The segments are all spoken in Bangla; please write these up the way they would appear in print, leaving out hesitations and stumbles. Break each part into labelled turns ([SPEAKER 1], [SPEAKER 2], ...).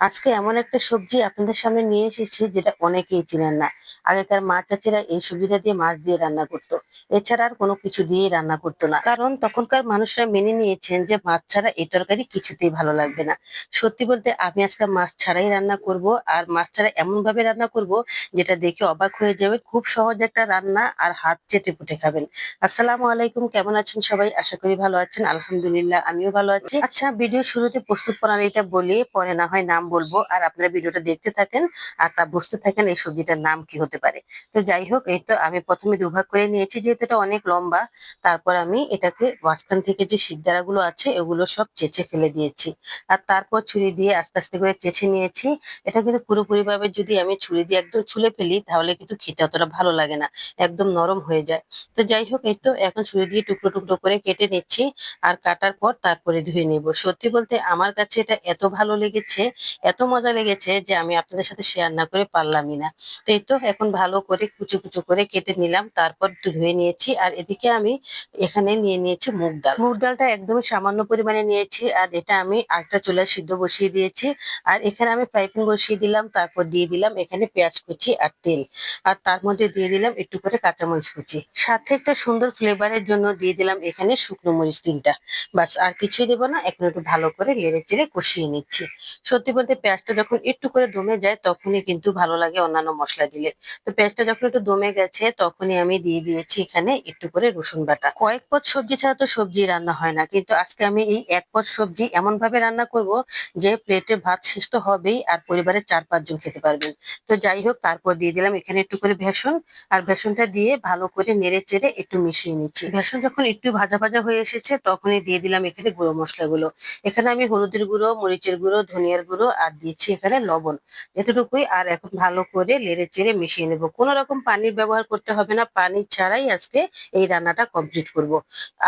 [SPEAKER 1] আজকে এমন একটা সবজি আপনাদের সামনে নিয়ে এসেছি যেটা অনেকেই চিনেন না। আগেকার মা চাচিরা এই সবজিটা দিয়ে মাছ দিয়ে রান্না করতো। এছাড়া আর কোনো কিছু দিয়েই রান্না করতো না, কারণ তখনকার মানুষরা মেনে নিয়েছেন যে মাছ ছাড়া এই তরকারি কিছুতেই ভালো লাগবে না। সত্যি বলতে আমি আজকে মাছ ছাড়াই রান্না করব, আর মাছ ছাড়া এমন ভাবে রান্না করব যেটা দেখে অবাক হয়ে যাবে। খুব সহজ একটা রান্না, আর হাত চেটে পুটে খাবেন। আসসালামু আলাইকুম, কেমন আছেন সবাই? আশা করি ভালো আছেন। আলহামদুলিল্লাহ, আমিও ভালো আছি। আচ্ছা, ভিডিও শুরুতে প্রস্তুত প্রণালীটা বলি, পরে না হয় নাম বলবো, আর আপনারা ভিডিওটা দেখতে থাকেন আর তা বুঝতে থাকেন এই সবজিটার নাম কি হতে পারে। তো যাই হোক, এই তো আমি প্রথমে দুভাগ করে নিয়েছি, যেহেতু এটা অনেক লম্বা। তারপর আমি এটাকে মাঝখান থেকে যে শিকদাঁড়া গুলো আছে এগুলো সব চেঁচে ফেলে দিয়েছি। আর তারপর ছুরি দিয়ে আস্তে আস্তে করে চেঁচে নিয়েছি। এটা কিন্তু পুরোপুরি ভাবে যদি আমি ছুরি দিয়ে একদম ছুলে ফেলি তাহলে কিন্তু খেতে অতটা ভালো লাগে না, একদম নরম হয়ে যায়। তো যাই হোক, এই তো এখন ছুরি দিয়ে টুকরো টুকরো করে কেটে নিচ্ছি। আর কাটার পর তারপরে ধুয়ে নেব। সত্যি বলতে আমার কাছে এটা এত ভালো লেগেছে, এত মজা লেগেছে যে আমি আপনাদের সাথে শেয়ার না করে পারলামই না। তো এই তো এখন ভালো করে কুচো কুচো করে কেটে নিলাম, তারপর একটু ধুয়ে নিয়েছি। আর এদিকে আমি এখানে নিয়ে নিয়েছি মুগ ডাল। মুগ ডালটা একদমই সামান্য পরিমাণে নিয়েছি, আর এটা আমি আরেকটা চুলায় সিদ্ধ বসিয়ে দিয়েছি। আর এখানে আমি ফ্রাই প্যান বসিয়ে দিলাম, তারপর দিয়ে দিলাম এখানে পেঁয়াজ কুচি আর তেল। আর তার মধ্যে দিয়ে দিলাম একটু করে কাঁচামরিচ কুচি, সাথে একটা সুন্দর ফ্লেভারের জন্য দিয়ে দিলাম এখানে শুকনো মরিচ 3টা। বাস, আর কিছুই দেবো না। এখন একটু ভালো করে নেড়ে চেড়ে কষিয়ে নিচ্ছি। সত্যি বলতে পেঁয়াজটা যখন একটু করে দমে যায় তখনই কিন্তু ভালো লাগে অন্যান্য মশলা দিলে। তো পেঁয়াজটা যখন একটু দমে গেছে তখনই আমি দিয়ে দিয়েছি এখানে একটু করে রসুন বাটা। কয়েক পদ সবজি ছাড়া তো সবজি রান্না হয় না, কিন্তু আজকে আমি এই এক পদ সবজি এমন ভাবে রান্না করব যে প্লেটে ভাত শেষ তো হবেই, আর পরিবারের 4-5 জন খেতে পারবেন। তো যাই হোক, তারপর দিয়ে দিলাম এখানে একটু করে বেসন। আর বেসনটা দিয়ে ভালো করে নেড়ে চেড়ে একটু মিশিয়ে নিচ্ছি। বেসন যখন একটু ভাজা ভাজা হয়ে এসেছে তখনই দিয়ে দিলাম এখানে গুঁড়ো মশলাগুলো। এখানে আমি হলুদের গুঁড়ো, মরিচের গুঁড়ো, ধনিয়ার গুঁড়ো আর দিচ্ছি এখানে লবণ। এতটুকুই। আর এখন ভালো করে নেড়ে চেড়ে মিশিয়ে নেব। কোনো রকম পানির ব্যবহার করতে হবে না, পানি ছাড়াই আজকে এই রান্নাটা কমপ্লিট করব।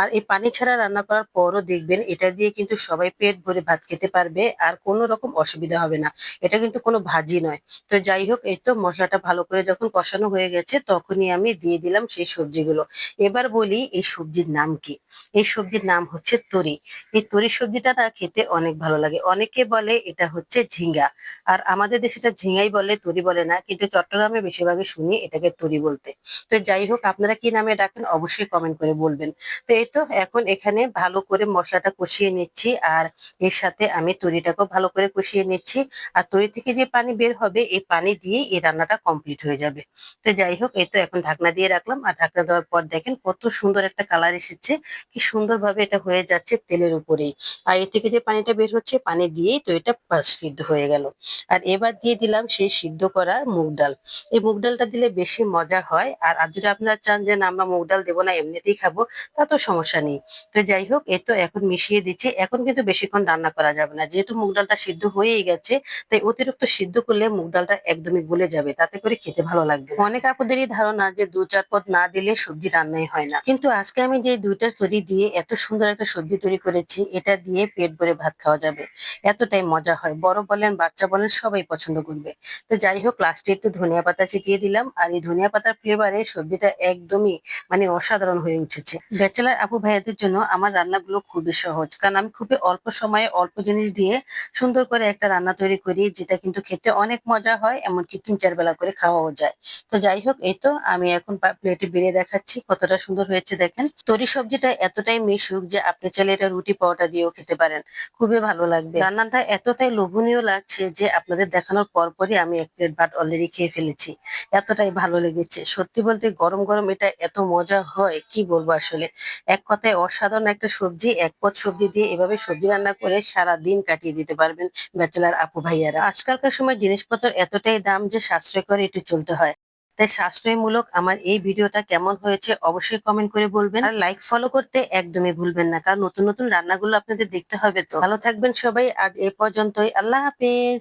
[SPEAKER 1] আর এই পানি ছাড়া রান্না করার পরও দেখবেন এটা দিয়ে কিন্তু সবাই পেট ভরে ভাত খেতে পারবে, আর কোনো রকম অসুবিধা হবে না। এটা কিন্তু কোনো ভাজি নয়। তো যাই হোক, এই তো মশলাটা ভালো করে যখন কষানো হয়ে গেছে তখনই আমি দিয়ে দিলাম সেই সবজিগুলো। এবার বলি এই সবজির নাম কি। এই সবজির নাম হচ্ছে তরি। এই তরি সবজিটা না খেতে অনেক ভালো লাগে। অনেকে বলে এটা হচ্ছে ঝিঙ্গা, আর আমাদের দেশে এটা ঝিঙ্গাই বলে, তরি বলে না। কিন্তু চট্টগ্রামে বেশিরভাগই শুনি এটাকে তরি বলতে। তো যাই হোক, আপনারা কি নামে ডাকেন অবশ্যই কমেন্ট করে বলবেন। তো এই তো এখন এখানে ভালো করে মশলাটা কষিয়ে নিচ্ছি, আর এর সাথে আমি তরিটাকেও ভালো করে কষিয়ে নিচ্ছি। আর তরি থেকে যে পানি বের হবে এই পানি দিয়ে এই রান্নাটা কমপ্লিট হয়ে যাবে। তো যাই হোক, এই তো এখন ঢাকনা দিয়ে রাখলাম। আর ঢাকনা দেওয়ার পর দেখেন কত সুন্দর একটা কালার এসেছে, কি সুন্দরভাবে এটা হয়ে যাচ্ছে তেলের উপরেই। আর এ থেকে যে পানিটা বের হচ্ছে পানি দিয়েই তো এটা সিদ্ধ হয়ে গেল। আর এবার দিয়ে দিলাম সেই সিদ্ধ করা মুগ ডাল। এই মুগ ডালটা দিলে বেশি মজা হয়। আর যদি আপনারা চান যে না আমরা মুগ ডাল দেবো না এমনিতেই খাবো, তা তো সমস্যা নেই। তো যাই হোক, এই তো এখন মিশিয়ে দিচ্ছি। এখন কিন্তু বেশিক্ষণ রান্না করা যাবে না, যেহেতু মুগ ডালটা সিদ্ধ হয়েই গেছে। তাই অতিরিক্ত সিদ্ধ করলে মুগ ডালটা একদমই গলে যাবে, তাতে করে খেতে ভালো লাগবে না। অনেক আপুদেরই ধারণা যে 2-4 পদ না দিলে সবজি রান্নাই হয় না, কিন্তু আজকে আমি যে 2টা তরি দিয়ে এত সুন্দর একটা সবজি তৈরি করেছি, এটা দিয়ে পেট ভরে ভাত খাওয়া যাবে। এতটাই মজা হয়, বড় বলেন বাচ্চা বলেন সবাই পছন্দ করবে। তো যাই হোক, লাস্টে একটু ধনিয়া পাতা ছিটিয়ে দিলাম। আর এই ধনিয়া পাতার ফ্লেভারে সবজিটা একদমই মানে অসাধারণ হয়ে উঠেছে। ব্যাচেলার আপু ভাইয়াদের জন্য আমার রান্নাগুলো খুবই সহজ, কারণ আমি খুবই অল্প সময়ে অল্প জিনিস দিয়ে সুন্দর করে একটা রান্না তৈরি করি, যেটা কিন্তু খেতে অনেক মজা হয়, এমনকি 3-4 বেলা করে খাওয়াও যায়। তো যাই হোক, এই তো আমি এখন প্লেটে বেড়ে দেখাচ্ছি কতটা সুন্দর হয়েছে দেখেন। তরি সবজিটা এতটাই মিশুক যে আপনি চাইলে এটা রুটি পরোটা দিয়েও খেতে পারেন, খুবই ভালো লাগবে। রান্নাটা এতটাই লোভনীয় লাগছে যে আপনাদের দেখানোর পরপরই আমি 1 প্লেট ভাত অলরেডি খেয়ে ফেলেছি। এতটাই ভালো লেগেছে। সত্যি বলতে গরম গরম এটা এত মজা হয় কি বলবো আসলে। এক কথায় অসাধারণ একটা সবজি। এক পদ সবজি দিয়ে এভাবে সবজি রান্না করে সারা দিন কাটিয়ে দিতে পারবেন ব্যাচেলার আপু ভাইয়ারা। আজকালকার সময় জিনিসপত্র এতটাই দাম যে সাশ্রয় করে একটু চলতে হয়। তাই সাশ্রয়মূলক আমার এই ভিডিওটা কেমন হয়েছে অবশ্যই কমেন্ট করে বলবেন। আর লাইক ফলো করতে একদমই ভুলবেন না, কারণ নতুন নতুন রান্নাগুলো আপনাদের দেখতে হবে। তো ভালো থাকবেন সবাই, আজ এ পর্যন্তই। আল্লাহ হাফেজ।